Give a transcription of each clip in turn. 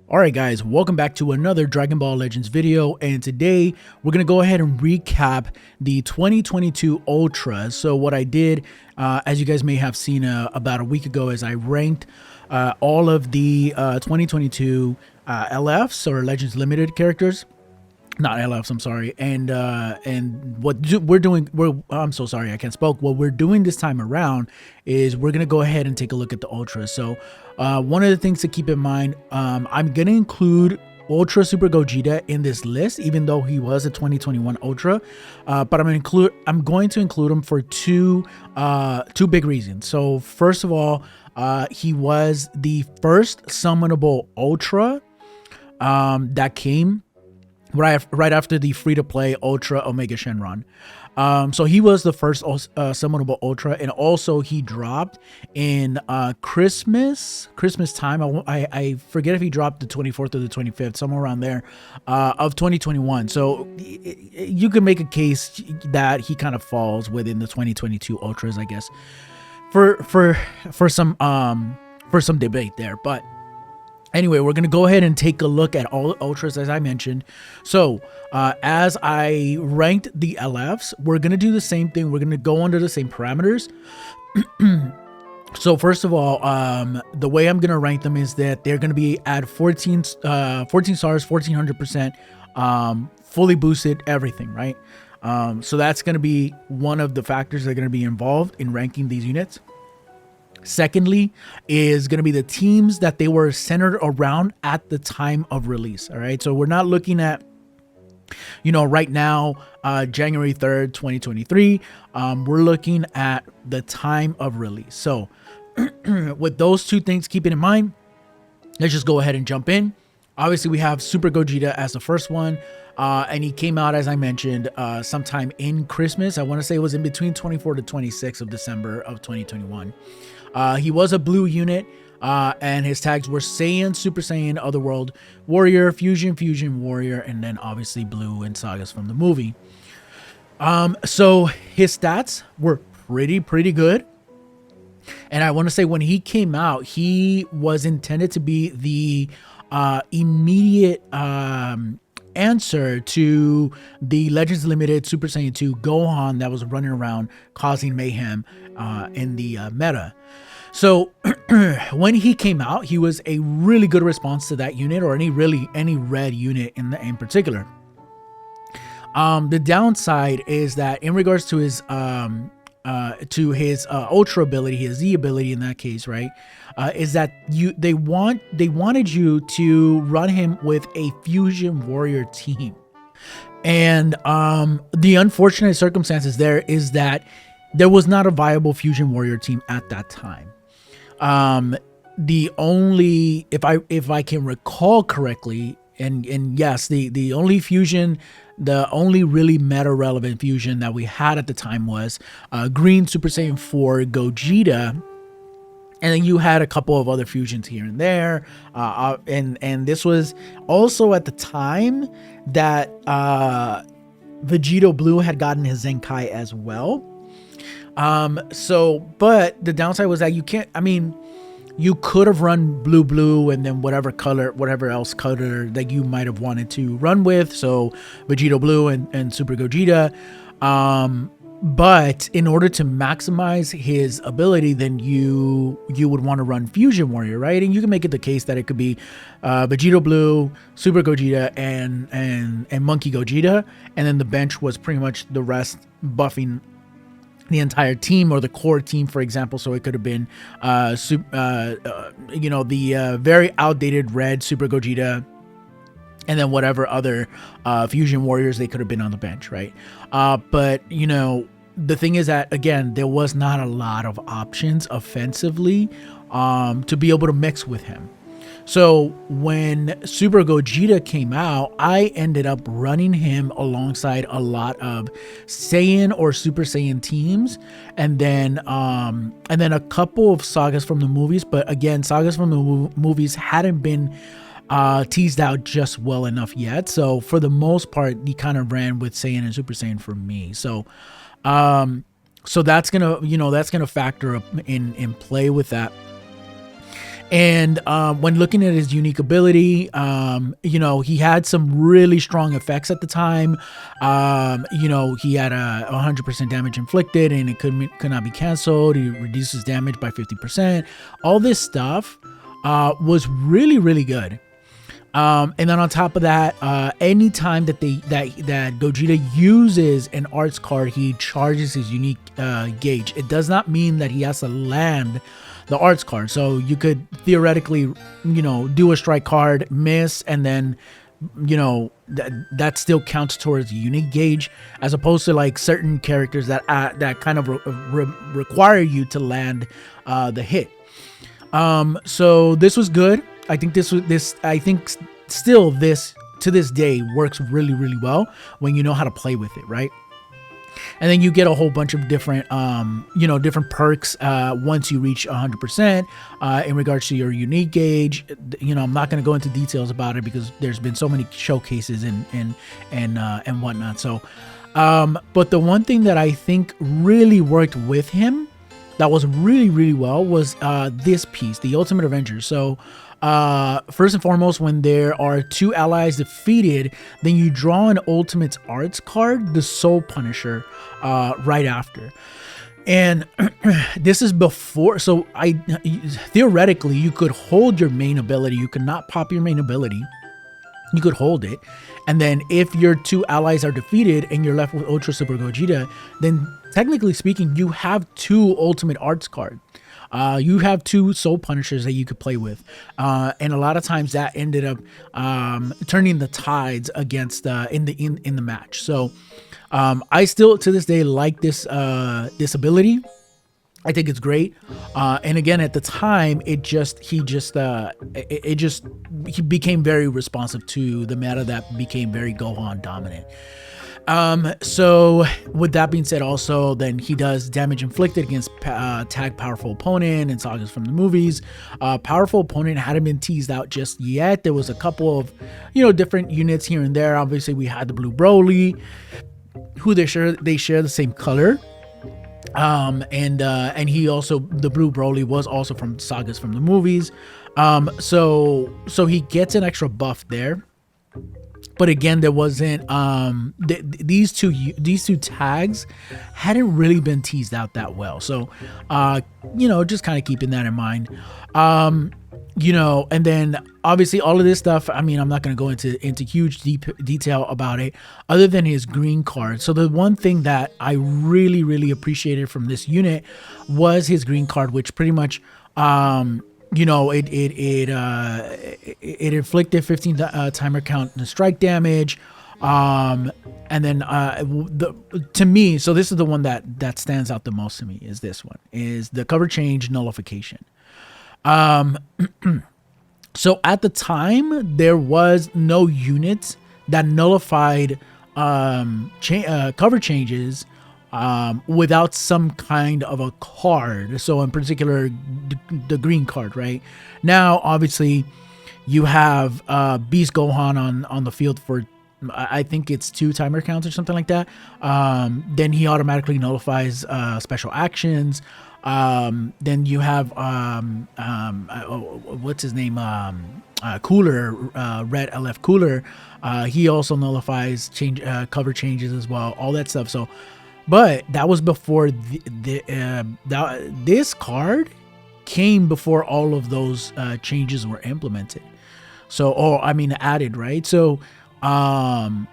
Alright guys, welcome back to another Dragon Ball Legends video, and today we're going to go ahead and recap the 2022 Ultras. So what I did, as you guys may have seen about a week ago, is I ranked all of the 2022 LFs, or Legends Limited characters. Not LFs, I'm sorry. And I'm so sorry, I can't spoke. What we're doing this time around is we're gonna go ahead and take a look at the Ultras. So one of the things to keep in mind, I'm gonna include Ultra Super Gogeta in this list, even though he was a 2021 Ultra. But I'm going to include him for two big reasons. So first of all, he was the first summonable Ultra that came right after the free-to-play Ultra Omega Shenron. So he was the first summonable Ultra, and also he dropped in Christmas time. I forget if he dropped the 24th or the 25th, somewhere around there, of 2021. So you can make a case that he kind of falls within the 2022 Ultras, I guess, for some debate there, but. Anyway, we're going to go ahead and take a look at all the Ultras, as I mentioned. So, as I ranked the LFs, we're going to do the same thing. We're going to go under the same parameters. So, first of all, the way I'm going to rank them is that they're going to be at 14 stars, 1400%, fully boosted, everything, right? So that's going to be one of the factors that are going to be involved in ranking these units. Secondly is going to be the teams that they were centered around at the time of release. All right, so we're not looking at, right now, January 3rd, 2023. We're looking at the time of release. So with those two things keeping in mind, let's just go ahead and jump in. Obviously, we have Super Gogeta as the first one, and he came out, as I mentioned, sometime in Christmas. I want to say it was in between 24 to 26 of December of 2021. He was a blue unit, and his tags were Saiyan, Super Saiyan, Otherworld, Warrior, Fusion, Warrior, and then obviously Blue and Sagas from the movie. So his stats were pretty good. And I want to say when he came out, he was intended to be the immediate answer to the Legends Limited Super Saiyan 2 Gohan that was running around causing mayhem in the meta. So when he came out, he was a really good response to that unit, or any red unit in particular. The downside is that in regards to his Ultra ability, his Z ability in that case, right, is that they wanted you to run him with a Fusion Warrior team, and the unfortunate circumstances there is that there was not a viable Fusion Warrior team at that time. The only, if I can recall correctly, and yes, the only fusion, the only really meta relevant fusion that we had at the time was Green Super Saiyan 4 Gogeta, and then you had a couple of other fusions here and there, and this was also at the time that Vegito Blue had gotten his Zenkai as well. But the downside was that you could have run blue and then whatever else color that you might have wanted to run with. So Vegito Blue and Super Gogeta. But in order to maximize his ability, then you would want to run Fusion Warrior, right? And you can make it the case that it could be Vegito Blue, Super Gogeta, and Monkey Gogeta, and then the bench was pretty much the rest buffing the entire team, or the core team, for example. So it could have been the very outdated red Super Gogeta, and then whatever other Fusion Warriors they could have been on the bench, right? But the thing is that, again, there was not a lot of options offensively to be able to mix with him. So when Super Gogeta came out, I ended up running him alongside a lot of Saiyan or Super Saiyan teams, and then a couple of sagas from the movies. But again, sagas from the movies hadn't been teased out just well enough yet. So for the most part, he kind of ran with Saiyan and Super Saiyan for me. So that's gonna factor up in play with that. And when looking at his unique ability, he had some really strong effects at the time. He had a 100% damage inflicted, and it could not be canceled. He reduces damage by 50%. All this stuff was really, really good. And then on top of that, anytime that Gogeta uses an arts card, he charges his unique gauge. It does not mean that he has to land the arts card. So you could theoretically, do a strike card, miss, and then, that still counts towards the unique gauge, as opposed to like certain characters that kind of require you to land the hit. So this was good. I think still this to this day works really, really well when you know how to play with it, right? And then you get a whole bunch of different, different perks once you reach 100% in regards to your unique gauge. I'm not going to go into details about it because there's been so many showcases and whatnot. So, but the one thing that I think really worked with him that was really, really well was this piece, the Ultimate Avenger. So first and foremost, when there are two allies defeated, then you draw an Ultimate Arts card, the Soul Punisher, right after. And this is before, so theoretically you could hold your main ability. You could not pop your main ability. You could hold it, and then if your two allies are defeated and you're left with Ultra Super Gogeta, then technically speaking, you have two Ultimate Arts cards. You have two Soul Punishers that you could play with, and a lot of times that ended up turning the tides against in the match. So I still to this day like this ability. I think it's great. And again, at the time, he became very responsive to the meta that became very Gohan dominant. So with that being said, also then he does damage inflicted against tag powerful opponent and sagas from the movies. Powerful opponent hadn't been teased out just yet. There was a couple of different units here and there. Obviously, we had the Blue Broly, who they share the same color. And he also, the Blue Broly was also from sagas from the movies. So he gets an extra buff there. But again, there wasn't these two tags hadn't really been teased out that well. So just kind of keeping that in mind. And then obviously all of this stuff, I mean, I'm not going to go into huge deep detail about it other than his green card. So the one thing that I really, really appreciated from this unit was his green card, which pretty much, it inflicted 15 timer count and strike damage. And then to me, so this is the one that stands out the most to me, is this one, is the cover change nullification. So at the time, there was no unit that nullified cover changes without some kind of a card. So in particular, the green card, right? Now, obviously, you have Beast Gohan on the field for, I think it's 2 timer counts or something like that. Then he automatically nullifies special actions. Then you have what's his name, Cooler, Red LF Cooler. He also nullifies cover changes as well, all that stuff. So, but that was before this card came before all of those changes were implemented. So, added, right? So I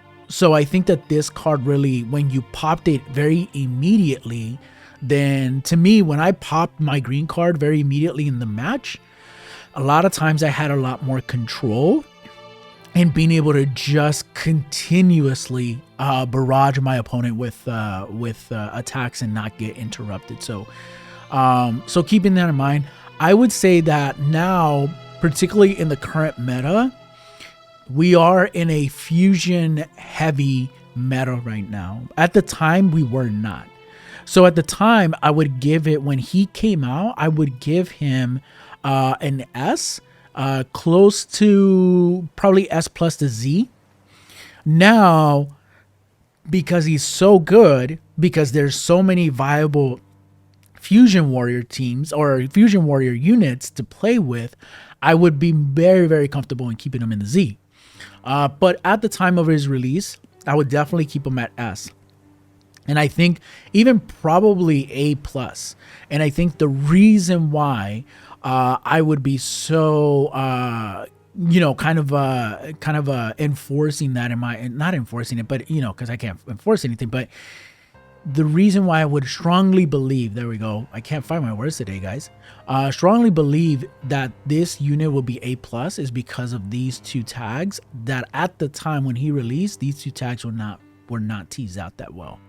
think that this card really, when you popped it very immediately, then to me, when I popped my green card very immediately in the match, a lot of times I had a lot more control and being able to just continuously barrage my opponent with attacks and not get interrupted. So keeping that in mind, I would say that now, particularly in the current meta, we are in a fusion heavy meta right now. At the time, we were not. So at the time, I would give it, when he came out, I would give him an S, close to probably S plus to Z. Now, because he's so good, because there's so many viable Fusion Warrior teams or Fusion Warrior units to play with, I would be very, very comfortable in keeping him in the Z. But at the time of his release, I would definitely keep him at S. And I think even probably A plus. And I think the reason why I would be so kind of enforcing that in my, not enforcing it, but because I can't enforce anything, but the reason why I would strongly believe, there we go, I can't find my words today, guys, strongly believe that this unit will be A plus is because of these two tags that at the time when he released, these two tags were not teased out that well.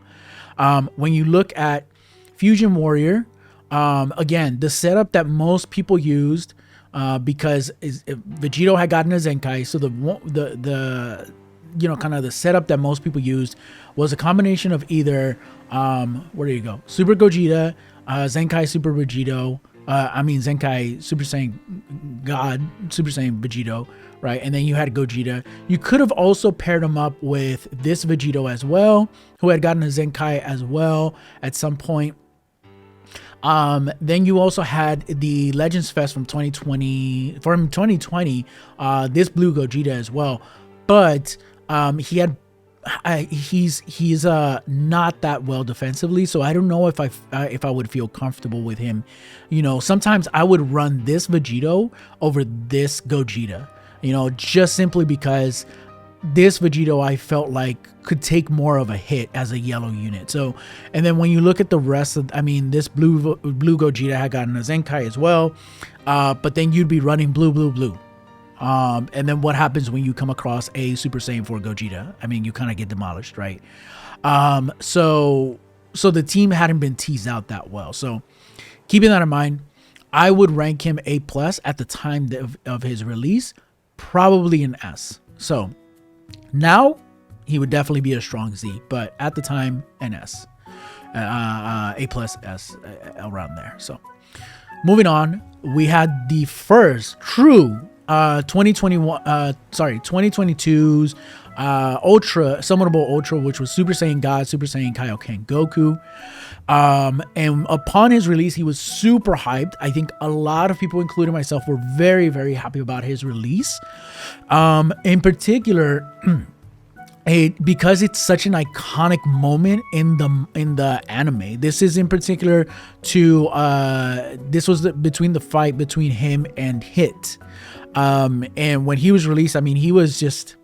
When you look at Fusion Warrior, again, the setup that most people used, because Vegito had gotten a Zenkai, so the kind of the setup that most people used was a combination of either where do you go, Super Gogeta, Zenkai Super Vegito, Zenkai Super Saiyan God, Super Saiyan Vegito, right? And then you had Gogeta. You could have also paired him up with this Vegito as well, who had gotten a Zenkai as well at some point. Then you also had the Legends Fest from 2020, this Blue Gogeta as well. But he's not that well defensively, so I don't know if I would feel comfortable with him. Sometimes I would run this Vegito over this Gogeta, just simply because this Vegito I felt like could take more of a hit as a yellow unit. So, and then when you look at the rest of, this blue Gogeta had gotten a Zenkai as well, but then you'd be running blue. And then what happens when you come across a Super Saiyan 4 Gogeta? You kind of get demolished, right? So the team hadn't been teased out that well. So keeping that in mind, I would rank him A plus at the time of his release, probably an S. So now he would definitely be a strong Z, but at the time, an S, A plus S, around there. So moving on, we had the first true 2022's Ultra Summonable Ultra, which was Super Saiyan God, Super Saiyan Kaioken Goku. And upon his release, he was super hyped. I think a lot of people, including myself, were very, very happy about his release. In particular, because it's such an iconic moment in the anime. This is in particular to this was between the fight between him and Hit. And when he was released, he was just,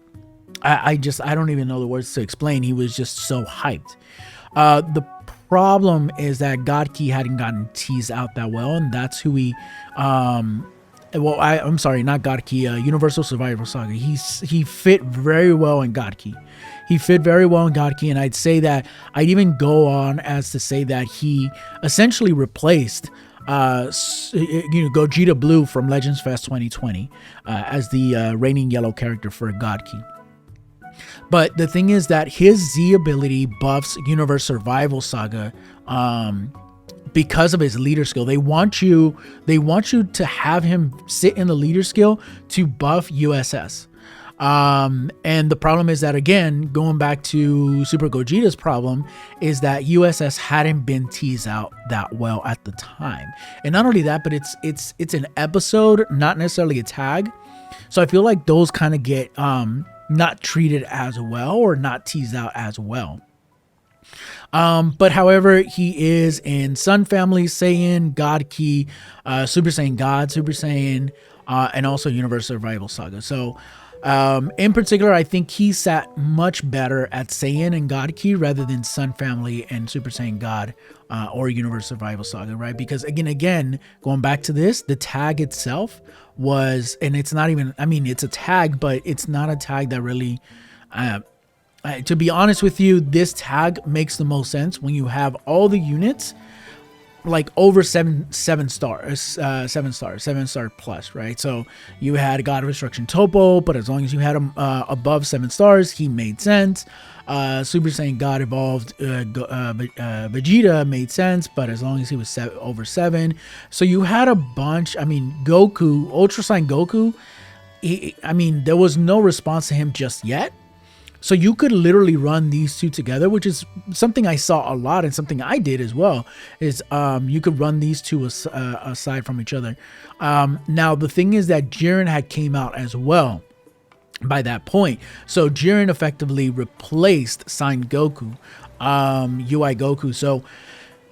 I don't even know the words to explain. He was just so hyped. The problem is that God Ki hadn't gotten teased out that well, and that's who he, I'm sorry, not God Ki, Universal Survival Saga. He fit very well in God Ki. He fit very well in God Ki, and I'd say that I'd even go on as to say that he essentially replaced Gogeta Blue from Legends Fest 2020 as the reigning yellow character for God Ki. But the thing is that his Z ability buffs Universe Survival Saga because of his leader skill. They want you to have him sit in the leader skill to buff USS. And the problem is that, again, going back to Super Gogeta's problem, is that USS hadn't been teased out that well at the time. And not only that, but it's an episode, not necessarily a tag. So I feel like those kind of get not treated as well or not teased out as well. But however, he is in Sun Family, Saiyan, God Ki, Super Saiyan God, Super Saiyan, and also Universe Survival Saga. So in particular, I think he sat much better at Saiyan and God Ki rather than Sun Family and Super Saiyan God or Universe Survival Saga, right? Because again, going back to this, the tag itself was, and it's not even, it's a tag, but it's not a tag that really, to be honest with you, this tag makes the most sense when you have all the units like over seven star plus, right? So you had God of Destruction Topo, but as long as you had him above 7 stars, he made sense. Super Saiyan God Evolved Vegeta made sense, but as long as he was over 7. So you had a bunch. Goku, Ultra Saiyan Goku, there was no response to him just yet. So you could literally run these two together, which is something I saw a lot and something I did as well, is you could run these two aside from each other. Now, the thing is that Jiren had came out as well by that point. So Jiren effectively replaced Sign Goku, UI Goku. So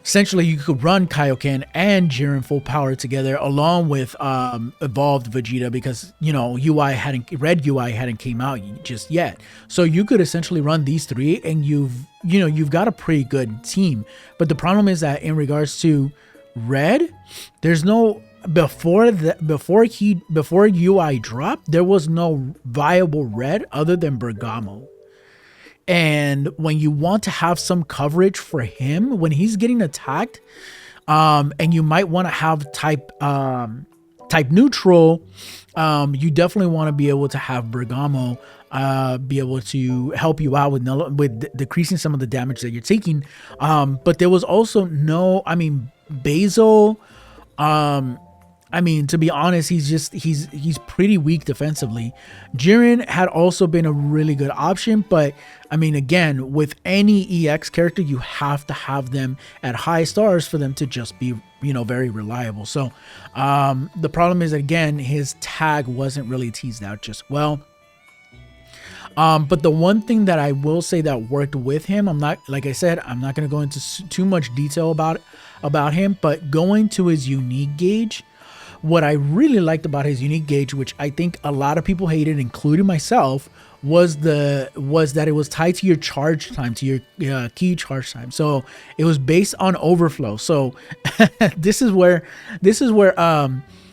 essentially, you could run Kaioken and Jiren full power together, along with evolved Vegeta, because Red UI hadn't came out just yet. So you could essentially run these three, and you've got a pretty good team. But the problem is that in regards to Red, there's no before UI dropped, there was no viable Red other than Bergamo. And when you want to have some coverage for him when he's getting attacked, and you might want to have type neutral, you definitely want to be able to have Bergamo be able to help you out with decreasing some of the damage that you're taking. But there was also Basil. To be honest, he's pretty weak defensively. Jiren had also been a really good option, but again, with any EX character, you have to have them at high stars for them to just be, very reliable. So, the problem is that, again, his tag wasn't really teased out just well. But the one thing that I will say that worked with him, I'm not going to go into too much detail about him, but going to his unique gauge. What I really liked about his unique gauge, which I think a lot of people hated, including myself, was that it was tied to your charge time, to your key charge time. So it was based on overflow. So this is where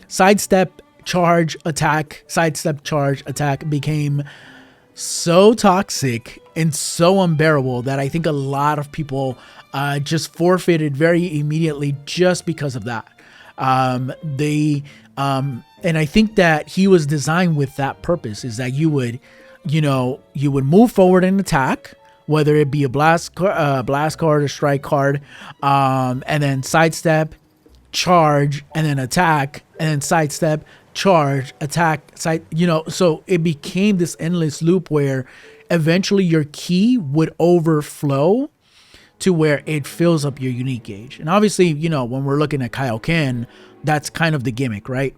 sidestep charge attack became so toxic and so unbearable that I think a lot of people just forfeited very immediately just because of that. And I think that he was designed with that purpose, is that you would move forward and attack, whether it be a blast card, a strike card, and then sidestep, charge, and then attack, and then sidestep, charge, attack, so it became this endless loop where eventually your ki would overflow to where it fills up your unique gauge. And obviously, when we're looking at Kaioken, that's kind of the gimmick, right?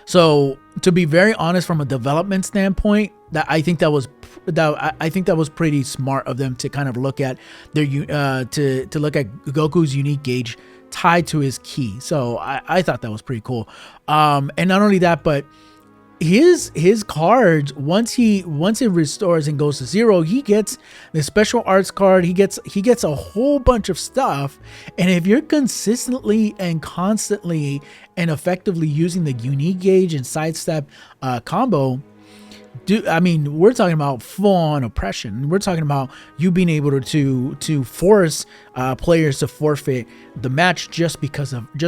So to be very honest, from a development standpoint, I think that was pretty smart of them to kind of look at their to look at Goku's unique gauge tied to his ki. So I thought that was pretty cool. And not only that, but his cards, once it restores and goes to 0, he gets the special arts card. He gets a whole bunch of stuff. And if you're consistently and constantly and effectively using the unique gauge and sidestep combo, we're talking about full-on oppression. We're talking about you being able to force players to forfeit the match just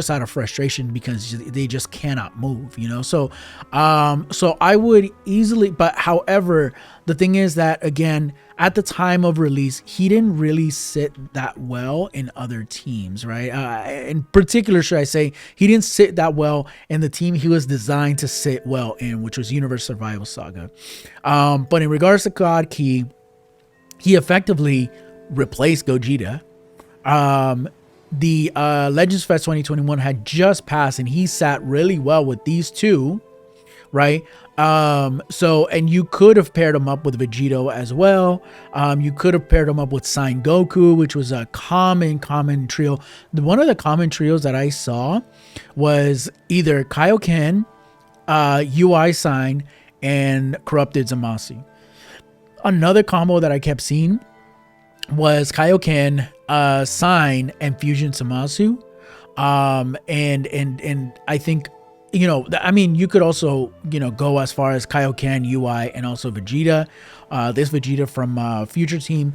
out of frustration, because they just cannot move, So I would easily, but however, the thing is that, again, at the time of release, he didn't really sit that well in other teams, right? In particular, should I say, he didn't sit that well in the team he was designed to sit well in, which was Universe Survival Saga. But in regards to God Ki, he effectively replaced Gogeta. The Legends Fest 2021 had just passed, and he sat really well with these two, right? And you could have paired him up with Vegito as well. You could have paired him up with Sign Goku, which was a common trio. One of the common trios that I saw was either Kaioken, UI Sign, and Corrupted Zamasu. Another combo that I kept seeing was Kaioken, Sign, and Fusion Zamasu. And I think, you could also, go as far as Kaioken, UI, and also Vegeta. This Vegeta from Future Team.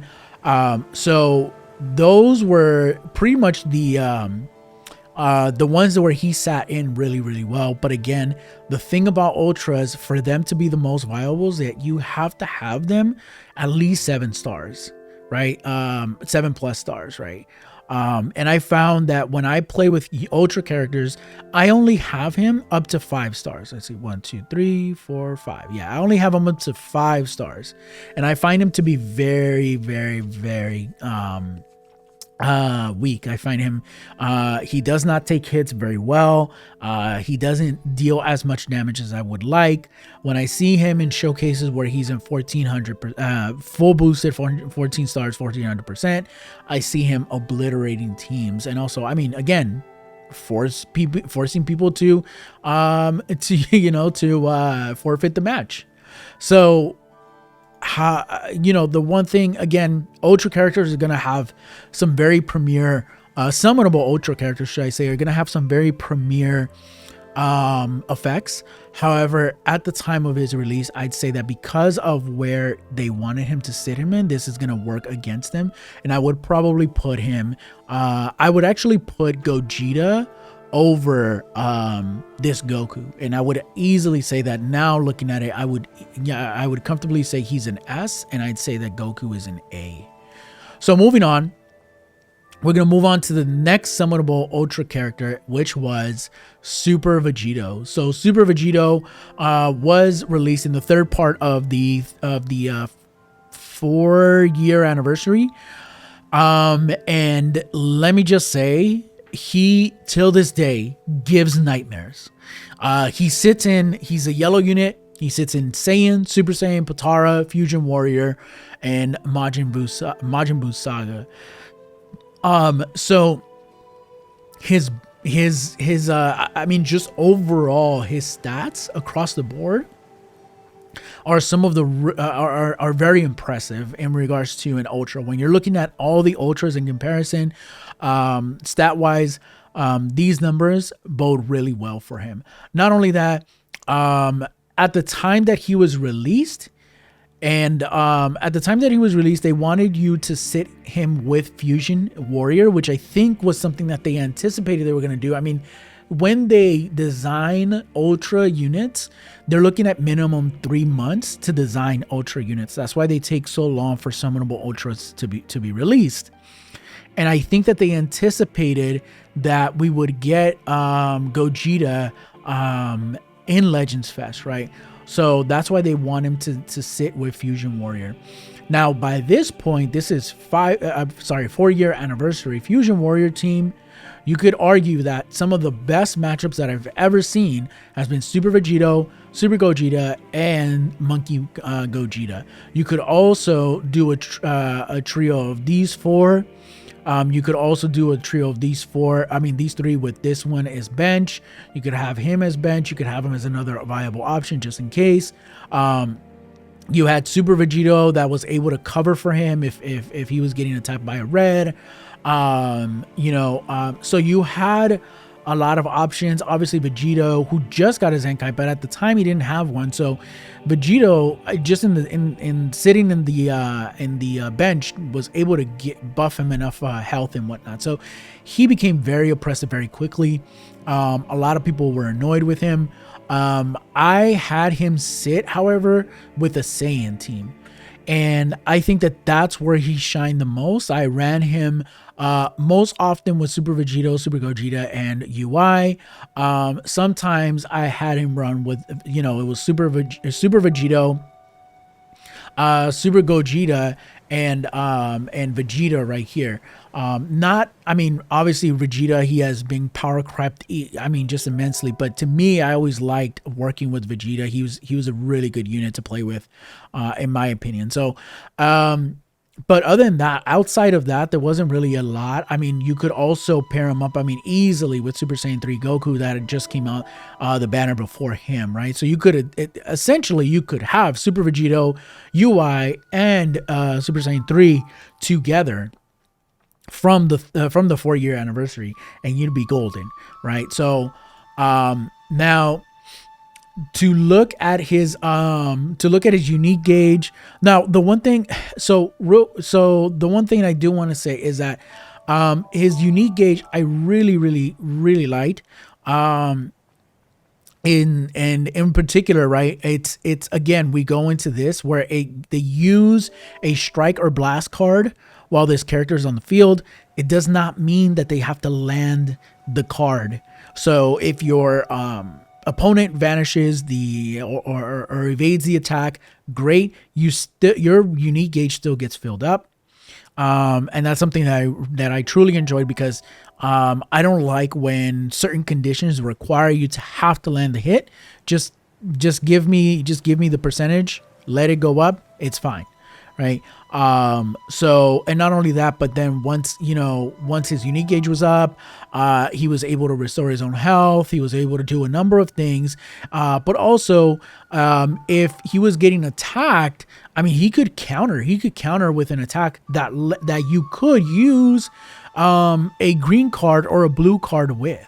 So those were pretty much the ones that where he sat in really, really well. But again, the thing about Ultras, for them to be the most viable, is that you have to have them at least 7 stars, right? 7+ stars, right? And I found that when I play with Ultra characters, I only have him up to 5 stars. Let's see, 1, 2, 3, 4, 5. Yeah, I only have him up to 5 stars. And I find him to be very, very, very weak. I find him he does not take hits very well. He doesn't deal as much damage as I would like. When I see him in showcases where he's in 1400 full boosted 14 stars 1400%, I see him obliterating teams. And also, I mean, again, forcing people to forfeit the match. So the one thing, again, Ultra characters are going to have some very premier, summonable Ultra characters, should I say, are going to have some very premier effects. However, at the time of his release, I'd say that because of where they wanted him to sit him in, this is going to work against him. And I would probably put him, I would actually put Gogeta over this Goku, and I would easily say that now looking at it, I would comfortably say he's an S, and I'd say that Goku is an A. So moving on, we're gonna move on to the next summonable Ultra character, which was Super Vegito. So Super Vegito was released in the third part of the 4-year anniversary, and let me just say, he till this day gives nightmares. He's a yellow unit. He sits in Saiyan, Super Saiyan, Potara, Fusion Warrior, and Majin Buu Saga. So his I mean, just overall his stats across the board are some of the are very impressive in regards to an Ultra. When you're looking at all the Ultras in comparison, stat wise, these numbers bode really well for him. Not only that, at the time that he was released, they wanted you to sit him with Fusion Warrior, which I think was something that they anticipated they were going to do. I mean, when they design Ultra units, they're looking at minimum 3 months to design Ultra units. That's why they take so long for summonable Ultras to be released. And I think that they anticipated that we would get Gogeta in Legends Fest, right? So that's why they want him to sit with Fusion Warrior. Now, by this point, this is 4-year anniversary. Fusion Warrior team, you could argue that some of the best matchups that I've ever seen has been Super Vegito, Super Gogeta, and Monkey Gogeta. You could also do a trio of these 4. You could also do a trio of these 4. I mean, these 3 with this one as bench. You could have him as bench. You could have him as another viable option just in case. You had Super Vegito that was able to cover for him if he was getting attacked by a red. So you had a lot of options. Obviously Vegito, who just got his Zenkai, but at the time he didn't have one. So Vegito, just sitting in the bench, was able to buff him enough health and whatnot. So he became very oppressive very quickly. A lot of people were annoyed with him. I had him sit, however, with a Saiyan team. And I think that that's where he shined the most. I ran him most often with Super Vegito, Super Gogeta, and UI. Sometimes I had him run with, it was Super Vegito, Super Gogeta, and Vegeta right here. Obviously Vegeta, he has been power crept, just immensely, but to me, I always liked working with Vegeta. He was a really good unit to play with, in my opinion. So, but other than that, outside of that, there wasn't really a lot. I mean, you could also pair him up, easily with Super Saiyan 3 Goku that had just came out, the banner before him, right? So you could, essentially, you could have Super Vegito, UI, and Super Saiyan 3 together from the 4-year anniversary, and you'd be golden, right? So now to look at his unique gauge. Now the one thing I do want to say is that his unique gauge I really liked. In particular, right, it's again, we go into this where they use a strike or blast card while this character is on the field, it does not mean that they have to land the card. So if your opponent vanishes or evades the attack, great. Your unique gauge still gets filled up. And that's something that I truly enjoyed, because I don't like when certain conditions require you to have to land the hit. Just give me the percentage, let it go up, it's fine, right? So, and not only that, but then once his unique gauge was up, he was able to restore his own health. He was able to do a number of things, but also, if he was getting attacked, I mean, he could counter with an attack that you could use a green card or a blue card with.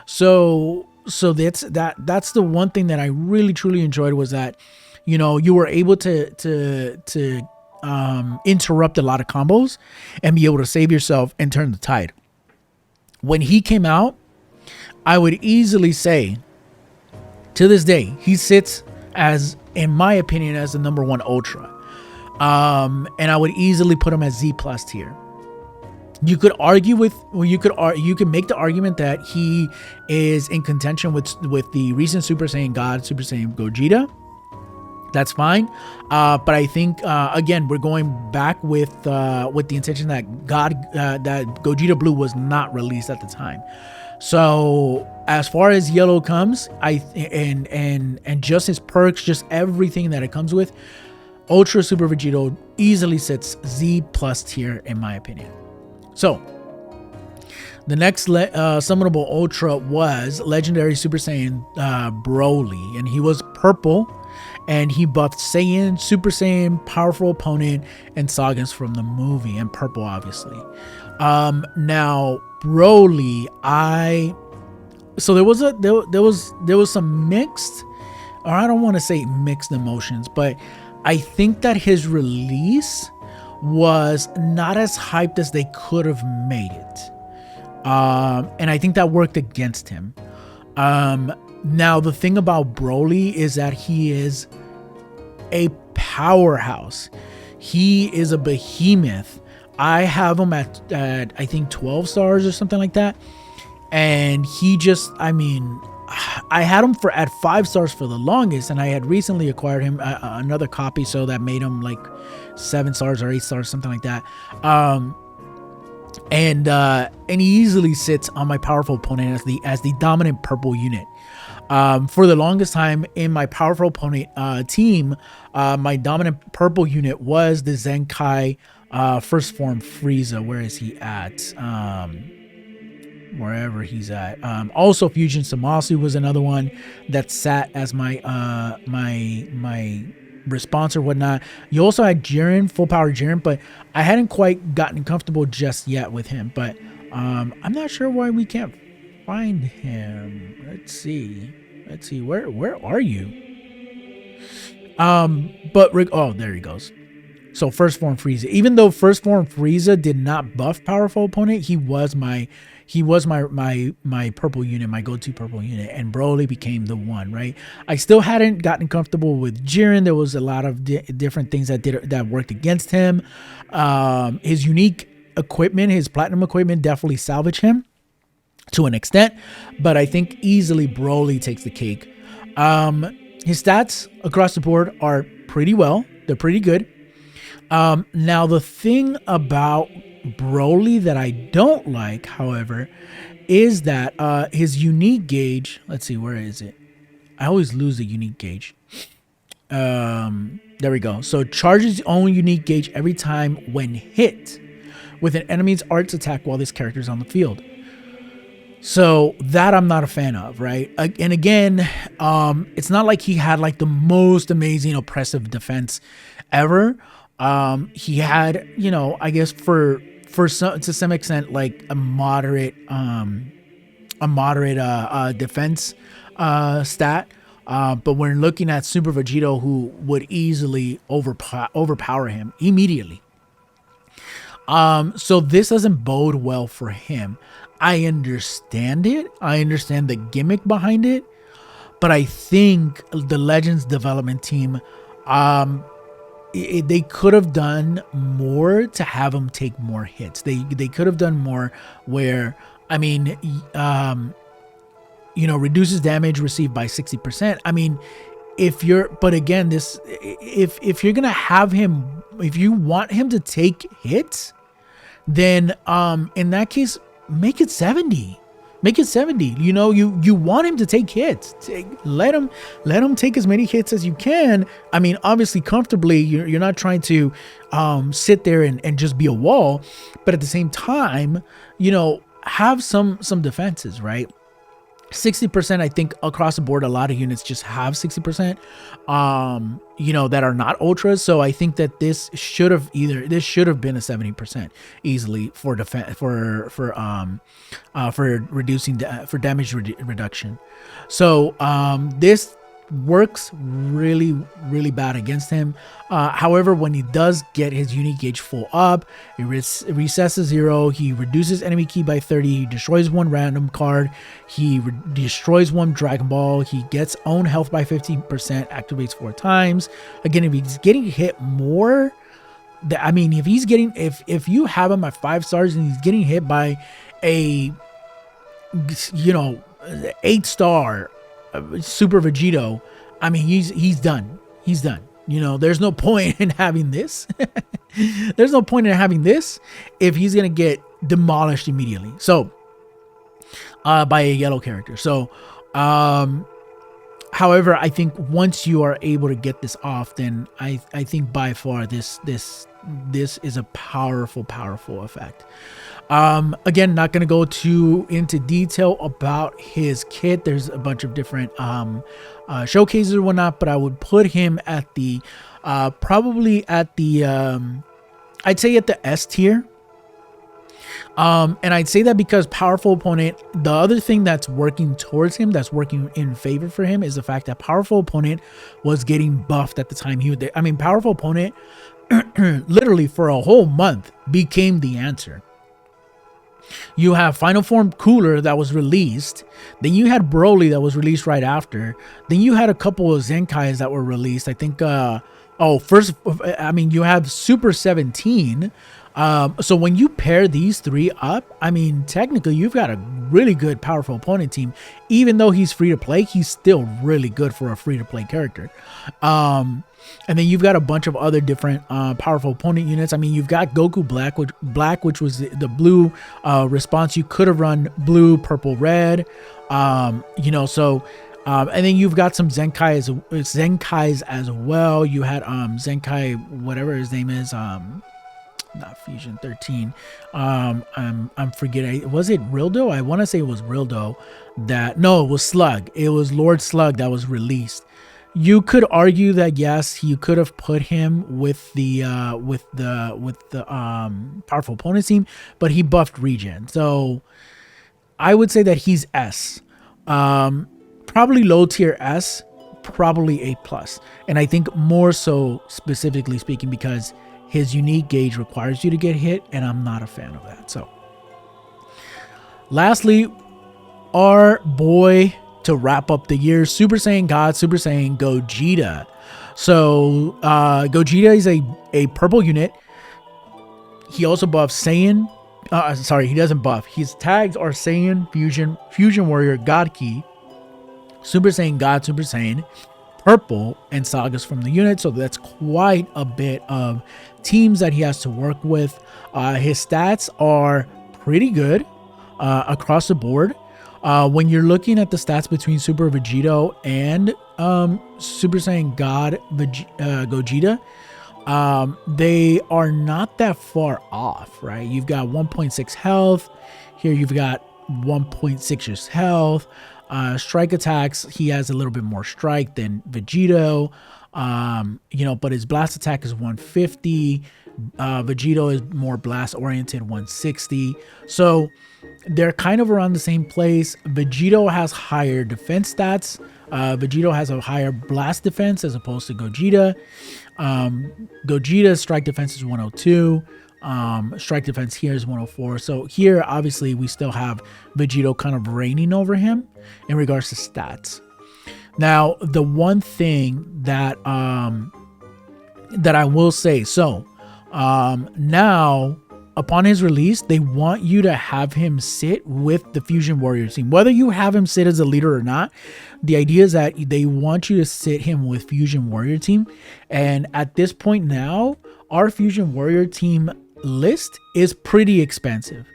So that's the one thing that I really truly enjoyed, was that, you were able to interrupt a lot of combos and be able to save yourself and turn the tide. When he came out, I would easily say, to this day, he sits as, in my opinion, as the number one Ultra. And I would easily put him as Z+ tier. You could argue you could make the argument that he is in contention with the recent Super Saiyan God, Super Saiyan Gogeta. That's fine, but I think again, we're going back with the intention that that Gogeta Blue was not released at the time. So as far as Yellow comes, and just his perks, just everything that it comes with, Ultra Super Vegito easily sits Z+ tier in my opinion. So the next summonable Ultra was Legendary Super Saiyan Broly, and he was purple. And he buffed Saiyan, Super Saiyan, Powerful Opponent, and Sagas from the movie, and purple, obviously. Now Broly, so there was some mixed, or I don't want to say mixed emotions, but I think that his release was not as hyped as they could have made it, and I think that worked against him. Now, the thing about Broly is that he is a powerhouse. He is a behemoth. I have him at I think 12 stars or something like that. And he just, I mean, I had him at 5 stars for the longest, and I had recently acquired him another copy, so that made him like 7 stars or 8 stars, something like that. And he easily sits on my Powerful Opponent as the dominant purple unit. For the longest time in my Powerful Opponent team, my dominant purple unit was the Zenkai First Form Frieza. Where is he at? Wherever he's at. Also, Fusion Zamasu was another one that sat as my my response or whatnot. You also had Jiren, full power Jiren, but I hadn't quite gotten comfortable just yet with him. But I'm not sure why we can't find him. Let's see. Where are you? Oh, there he goes. So First Form Frieza. Even though First Form Frieza did not buff Powerful Opponent, he was my purple unit, my go-to purple unit, and Broly became the one, right? I still hadn't gotten comfortable with Jiren. There was a lot of different things that worked against him. His unique equipment, his platinum equipment, definitely salvaged him to an extent, but I think easily Broly takes the cake. His stats across the board are pretty well. They're pretty good. Now, the thing about Broly that I don't like, however, is that his unique gauge, let's see, where is it? I always lose the unique gauge. There we go. So charges his own unique gauge every time when hit with an enemy's arts attack while this character is on the field. So that I'm not a fan of, right? And again, it's not like he had like the most amazing oppressive defense ever. He had, I guess to some extent, like a moderate defense stat. But when looking at Super Vegito, who would easily overpower him immediately. So this doesn't bode well for him. I understand it. I understand the gimmick behind it, but I think the Legends development team they could have done more to have him take more hits. They could have done more where, I mean, reduces damage received by 60%. I mean, but again, if you're gonna have him, if you want him to take hits, then in that case, make it 70. Make it 70. You want him to take hits. Let him take as many hits as you can. I mean, obviously comfortably. You're not trying to sit there and just be a wall, but at the same time, have some defenses, right? 60%, I think across the board, a lot of units just have 60%, that are not ultras. So I think that this should have been a 70% easily for defense, for reducing for damage reduction. So this works really, really bad against him. However, when he does get his unique gauge full up, it resets to 0. He reduces enemy key by 30. He destroys one random card. He destroys one Dragon Ball. He gets own health by 15%, activates 4 times. Again, if he's getting hit more, if you have him at 5 stars and he's getting hit by a 8-star Super Vegito, I mean, he's done. He's done. There's no point in having this. There's no point in having this if he's gonna get demolished immediately. So, by a yellow character. So, however, I think once you are able to get this off, then I think by far this is a powerful effect. Again, not going to go too into detail about his kit. There's a bunch of different showcases or whatnot, but I would put him at the probably at the I'd say at the S tier. And I'd say that because powerful opponent, the other thing that's working towards him, that's working in favor for him, is the fact that powerful opponent was getting buffed at the time powerful opponent literally for a whole month became the answer. You have Final Form Cooler that was released. Then you had Broly that was released right after. Then you had a couple of Zenkais that were released. I think, you have Super 17. So when you pair these 3 up, I mean, technically you've got a really good powerful opponent team. Even though he's free to play, he's still really good for a free to play character. And then you've got a bunch of other different powerful opponent units. I mean, you've got Goku Black, which was the blue response. You could have run blue, purple, red. And then you've got some Zenkais as well. You had Zenkai, whatever his name is, not Fusion 13. I'm forgetting. Was it Rildo? I want to say it was Rildo. It was Slug. It was Lord Slug that was released. You could argue that yes, you could have put him with the powerful opponent team, but he buffed regen. So I would say that he's S. Probably low tier S, probably A+. And I think more so specifically speaking because his unique gauge requires you to get hit, and I'm not a fan of that. So lastly, our boy to wrap up the year, Super Saiyan God, Super Saiyan Gogeta. So Gogeta is a purple unit. He also buffs Saiyan. He doesn't buff. His tags are Saiyan, Fusion Warrior, God Ki, Super Saiyan God, Super Saiyan, purple, and sagas from the unit. So that's quite a bit of teams that he has to work with. His stats are pretty good across the board. When you're looking at the stats between Super Vegito and Super Saiyan God Gogeta, they are not that far off, right? You've got 1.6 health. Here you've got 1.6 health. Strike attacks, he has a little bit more strike than Vegito, but his blast attack is 150. Vegito is more blast oriented, 160. So they're kind of around the same place. Vegito has higher defense stats. Vegito has a higher blast defense as opposed to Gogeta. Gogeta's strike defense is 102. Strike defense here is 104. So here, obviously, we still have Vegito kind of reigning over him in regards to stats. Now, the one thing that that I will say. So now, upon his release, they want you to have him sit with the Fusion Warrior team. Whether you have him sit as a leader or not, the idea is that they want you to sit him with Fusion Warrior team. And at this point now, our Fusion Warrior team list is pretty expensive.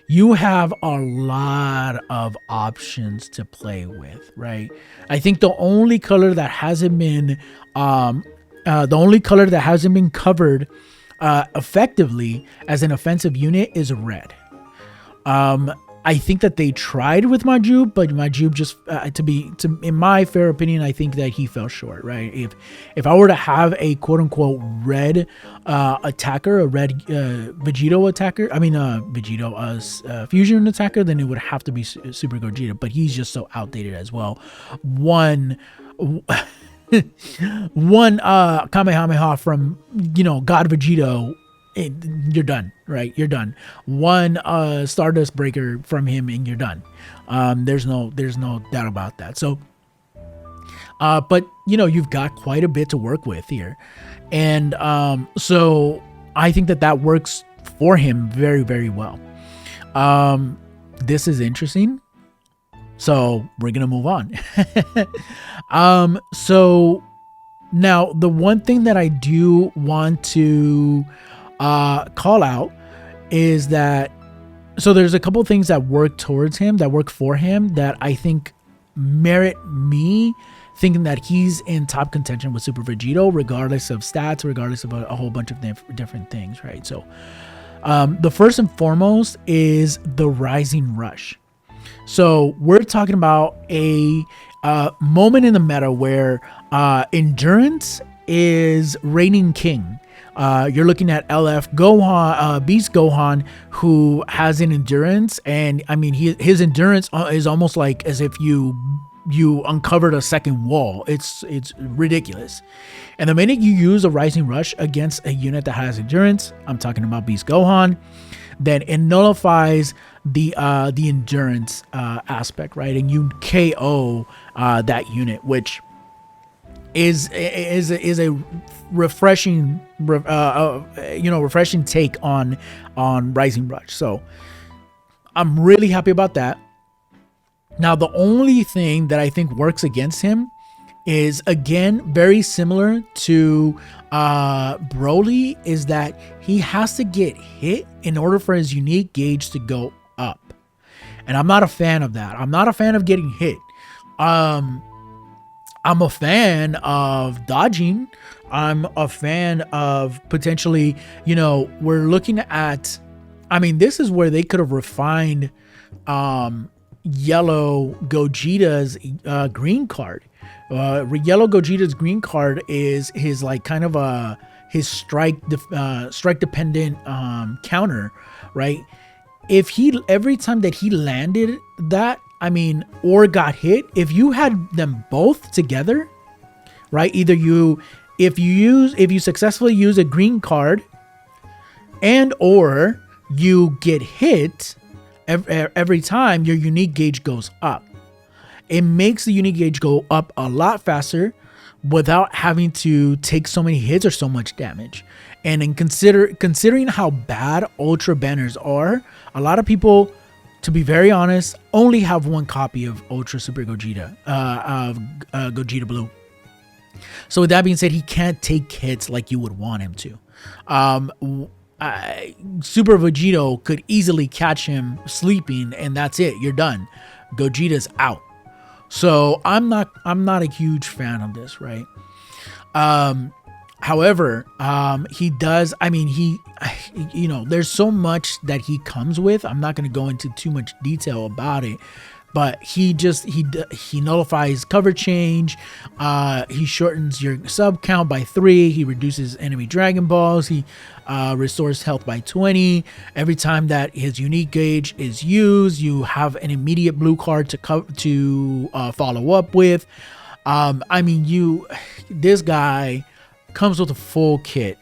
You have a lot of options to play with, right? I think the only color that hasn't been covered effectively as an offensive unit is red. I think that they tried with Majub, but Majub just in my fair opinion, I think that he fell short, right? If I were to have a quote unquote red attacker, a red Vegito attacker, Fusion attacker, then it would have to be Super Gogeta, but he's just so outdated as well. One Kamehameha from God Vegito, you're done, right? You're done. One Stardust Breaker from him and you're done. There's no doubt about that. So but you've got quite a bit to work with here, and so I think that works for him very, very well. This is interesting, so we're gonna move on. So now the one thing that I do want to call out is that, so there's a couple things that work for him that I think merit me thinking that he's in top contention with Super Vegito, regardless of stats, regardless of a whole bunch of different things, right? So the first and foremost is the Rising Rush. So we're talking about a moment in the meta where endurance is reigning king. You're looking at LF Gohan, Beast Gohan, who has an endurance, and I mean his endurance is almost like as if you uncovered a second wall. It's ridiculous. And the minute you use a Rising Rush against a unit that has endurance, I'm talking about Beast Gohan, then it nullifies the endurance aspect, right? And you KO that unit, which is a refreshing refreshing take on Rising Rush. So I'm really happy about that. Now the only thing that I think works against him is, again, very similar to Broly, is that he has to get hit in order for his unique gauge to go up. And I'm not a fan of that. I'm not a fan of getting hit. I'm a fan of dodging. I'm a fan of potentially, we're looking at, this is where they could have refined Yellow Gogeta's green card. Yellow Gogeta's green card is his his strike dependent counter, right? If every time that he landed that, or got hit, if you had them both together, right? Either if you successfully use a green card and or you get hit every time, your unique gauge goes up. It makes the unique gauge go up a lot faster without having to take so many hits or so much damage. And in considering how bad Ultra Banners are, a lot of people, to be very honest, only have one copy of Ultra Super Gogeta, of Gogeta Blue. So with that being said, he can't take hits like you would want him to. Super Vegito could easily catch him sleeping, and that's it. You're done. Gogeta's out. So I'm not a huge fan of this, right? However, he does. There's so much that he comes with. I'm not going to go into too much detail about it. But he nullifies cover change. He shortens your sub count by 3. He reduces enemy Dragon Balls. He restores health by 20. Every time that his unique gauge is used, you have an immediate blue card to follow up with. This guy comes with a full kit.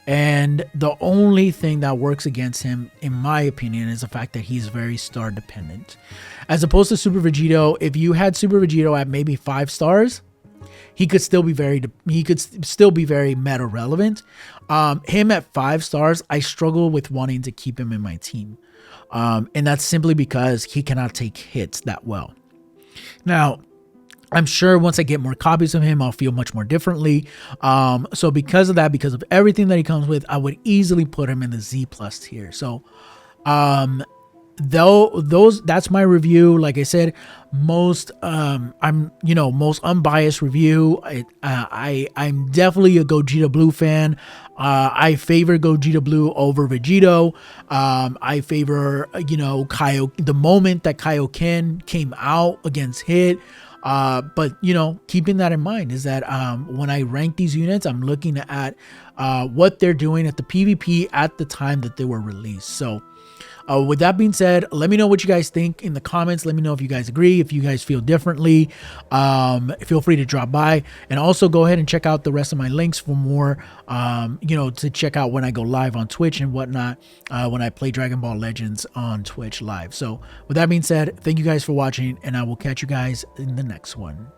And the only thing that works against him, in my opinion, is the fact that he's very star dependent. As opposed to Super Vegito, if you had Super Vegito at maybe 5 stars, he could still be very meta relevant. Him at 5 stars, I struggle with wanting to keep him in my team. And that's simply because he cannot take hits that well. Now, I'm sure once I get more copies of him, I'll feel much more differently. So because of that, because of everything that he comes with, I would easily put him in the Z plus tier. So, that's my review. Like I said, most unbiased review. I'm definitely a Gogeta Blue fan. I favor Gogeta Blue over Vegito. I favor the moment that Kaioken came out against Hit. But keeping that in mind is that when I rank these units, I'm looking at what they're doing at the PvP at the time that they were released. So with that being said, let me know what you guys think in the comments. Let me know if you guys agree, if you guys feel differently. Feel free to drop by, and also go ahead and check out the rest of my links for more, to check out when I go live on Twitch and whatnot, when I play Dragon Ball Legends on Twitch live. So with that being said, thank you guys for watching, and I will catch you guys in the next one.